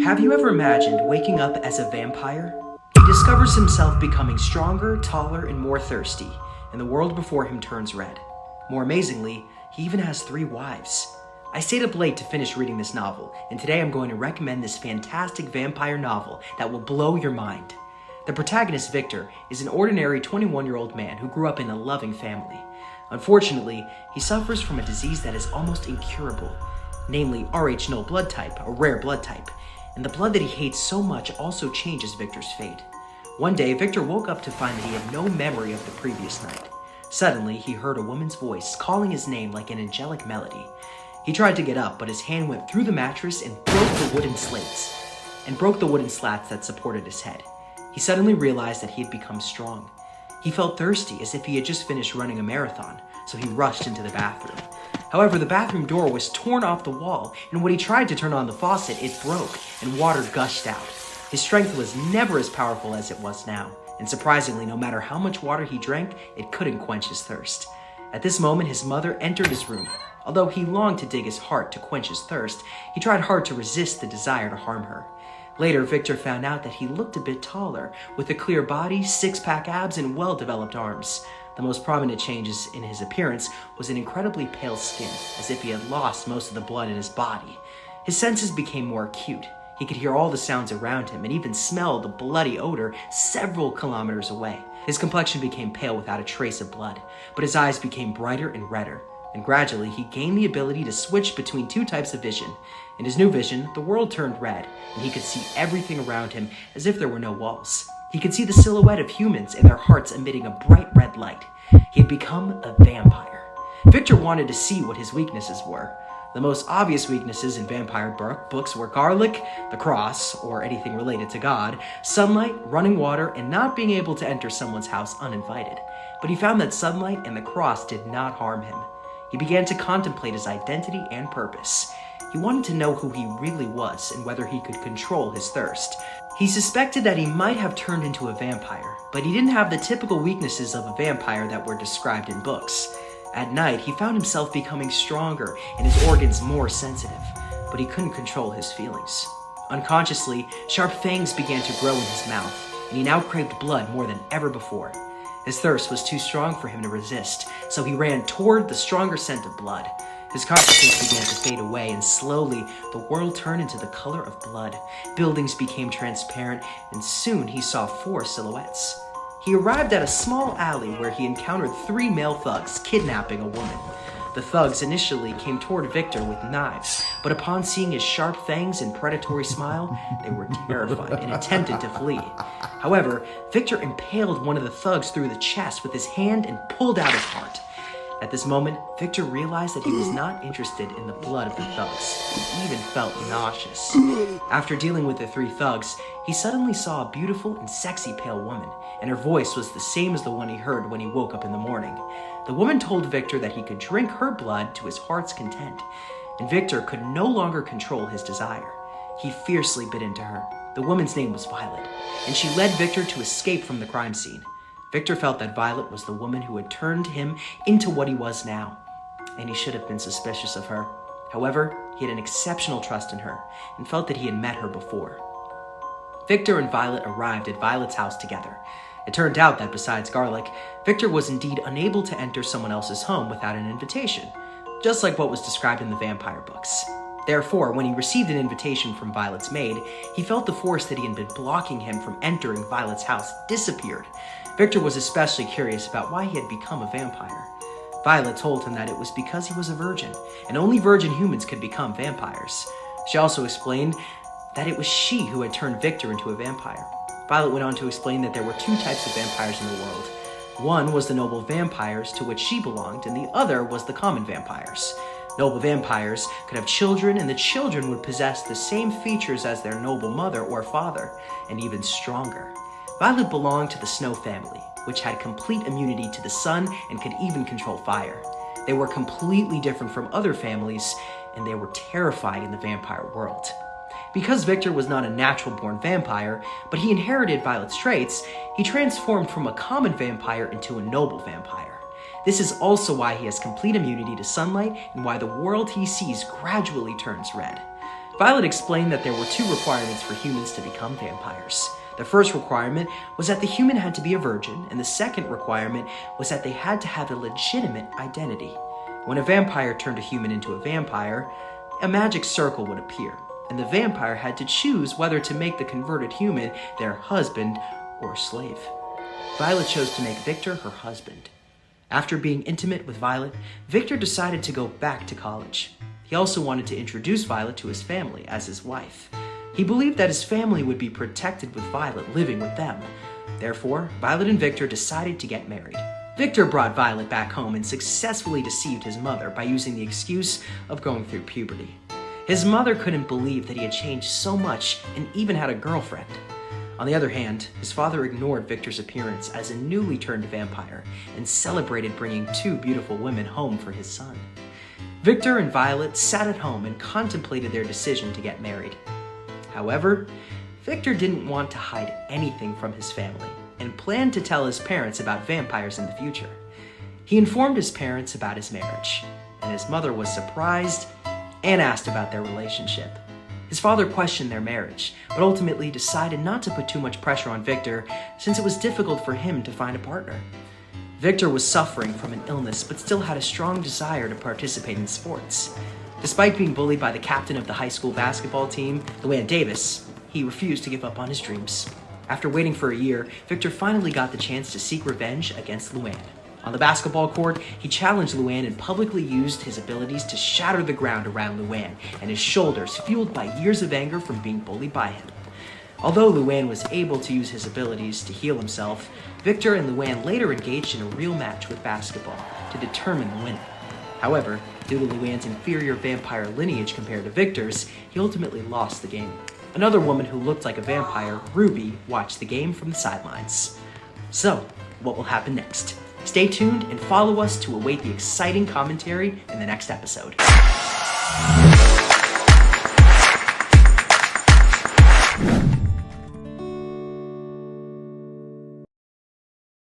Have you ever imagined waking up as a vampire? He discovers himself becoming stronger, taller, and more thirsty, and the world before him turns red. More amazingly, he even has 3 wives. I stayed up late to finish reading this novel, and today I'm going to recommend this fantastic vampire novel that will blow your mind. The protagonist, Victor, is an ordinary 21-year-old man who grew up in a loving family. Unfortunately, he suffers from a disease that is almost incurable, namely Rh null blood type, a rare blood type, and the blood that he hates so much also changes Victor's fate. One day, Victor woke up to find that he had no memory of the previous night. Suddenly, he heard a woman's voice calling his name like an angelic melody. He tried to get up, but his hand went through the mattress and broke the wooden slats that supported his head. He suddenly realized that he had become strong. He felt thirsty, as if he had just finished running a marathon, so he rushed into the bathroom. However, the bathroom door was torn off the wall, and when he tried to turn on the faucet, it broke, and water gushed out. His strength was never as powerful as it was now, and surprisingly, no matter how much water he drank, it couldn't quench his thirst. At this moment, his mother entered his room. Although he longed to dig his heart to quench his thirst, he tried hard to resist the desire to harm her. Later, Victor found out that he looked a bit taller, with a clear body, 6-pack abs, and well-developed arms. The most prominent changes in his appearance was an incredibly pale skin, as if he had lost most of the blood in his body. His senses became more acute. He could hear all the sounds around him and even smell the bloody odor several kilometers away. His complexion became pale without a trace of blood, but his eyes became brighter and redder. And gradually, he gained the ability to switch between 2 types of vision. In his new vision, the world turned red, and he could see everything around him as if there were no walls. He could see the silhouette of humans and their hearts emitting a bright red light. He had become a vampire. Victor wanted to see what his weaknesses were. The most obvious weaknesses in vampire books were garlic, the cross, or anything related to God, sunlight, running water, and not being able to enter someone's house uninvited. But he found that sunlight and the cross did not harm him. He began to contemplate his identity and purpose. He wanted to know who he really was and whether he could control his thirst. He suspected that he might have turned into a vampire, but he didn't have the typical weaknesses of a vampire that were described in books. At night, he found himself becoming stronger and his organs more sensitive, but he couldn't control his feelings. Unconsciously, sharp fangs began to grow in his mouth, and he now craved blood more than ever before. His thirst was too strong for him to resist, so he ran toward the stronger scent of blood. His consciousness began to fade away, and slowly, the world turned into the color of blood. Buildings became transparent, and soon he saw 4 silhouettes. He arrived at a small alley where he encountered 3 male thugs kidnapping a woman. The thugs initially came toward Victor with knives, but upon seeing his sharp fangs and predatory smile, they were terrified and attempted to flee. However, Victor impaled one of the thugs through the chest with his hand and pulled out his heart. At this moment, Victor realized that he was not interested in the blood of the thugs. He even felt nauseous. After dealing with the 3 thugs, he suddenly saw a beautiful and sexy pale woman, and her voice was the same as the one he heard when he woke up in the morning. The woman told Victor that he could drink her blood to his heart's content, and Victor could no longer control his desire. He fiercely bit into her. The woman's name was Violet, and she led Victor to escape from the crime scene. Victor felt that Violet was the woman who had turned him into what he was now, and he should have been suspicious of her. However, he had an exceptional trust in her, and felt that he had met her before. Victor and Violet arrived at Violet's house together. It turned out that besides garlic, Victor was indeed unable to enter someone else's home without an invitation, just like what was described in the vampire books. Therefore, when he received an invitation from Violet's maid, he felt the force that he had been blocking him from entering Violet's house disappeared. Victor was especially curious about why he had become a vampire. Violet told him that it was because he was a virgin, and only virgin humans could become vampires. She also explained that it was she who had turned Victor into a vampire. Violet went on to explain that there were 2 types of vampires in the world. One was the noble vampires, to which she belonged, and the other was the common vampires. Noble vampires could have children, and the children would possess the same features as their noble mother or father, and even stronger. Violet belonged to the Snow family, which had complete immunity to the sun and could even control fire. They were completely different from other families, and they were terrifying in the vampire world. Because Victor was not a natural-born vampire, but he inherited Violet's traits, he transformed from a common vampire into a noble vampire. This is also why he has complete immunity to sunlight and why the world he sees gradually turns red. Violet explained that there were 2 requirements for humans to become vampires. The first requirement was that the human had to be a virgin, and the second requirement was that they had to have a legitimate identity. When a vampire turned a human into a vampire, a magic circle would appear, and the vampire had to choose whether to make the converted human their husband or slave. Violet chose to make Victor her husband. After being intimate with Violet, Victor decided to go back to college. He also wanted to introduce Violet to his family as his wife. He believed that his family would be protected with Violet living with them. Therefore, Violet and Victor decided to get married. Victor brought Violet back home and successfully deceived his mother by using the excuse of going through puberty. His mother couldn't believe that he had changed so much and even had a girlfriend. On the other hand, his father ignored Victor's appearance as a newly turned vampire and celebrated bringing 2 beautiful women home for his son. Victor and Violet sat at home and contemplated their decision to get married. However, Victor didn't want to hide anything from his family and planned to tell his parents about vampires in the future. He informed his parents about his marriage, and his mother was surprised and asked about their relationship. His father questioned their marriage, but ultimately decided not to put too much pressure on Victor since it was difficult for him to find a partner. Victor was suffering from an illness but still had a strong desire to participate in sports. Despite being bullied by the captain of the high school basketball team, Luann Davis, he refused to give up on his dreams. After waiting for a year, Victor finally got the chance to seek revenge against Luann. On the basketball court, he challenged Luann and publicly used his abilities to shatter the ground around Luann and his shoulders, fueled by years of anger from being bullied by him. Although Luann was able to use his abilities to heal himself, Victor and Luann later engaged in a real match with basketball to determine the winner. However, due to Luann's inferior vampire lineage compared to Victor's, he ultimately lost the game. Another woman who looked like a vampire, Ruby, watched the game from the sidelines. So, what will happen next? Stay tuned and follow us to await the exciting commentary in the next episode.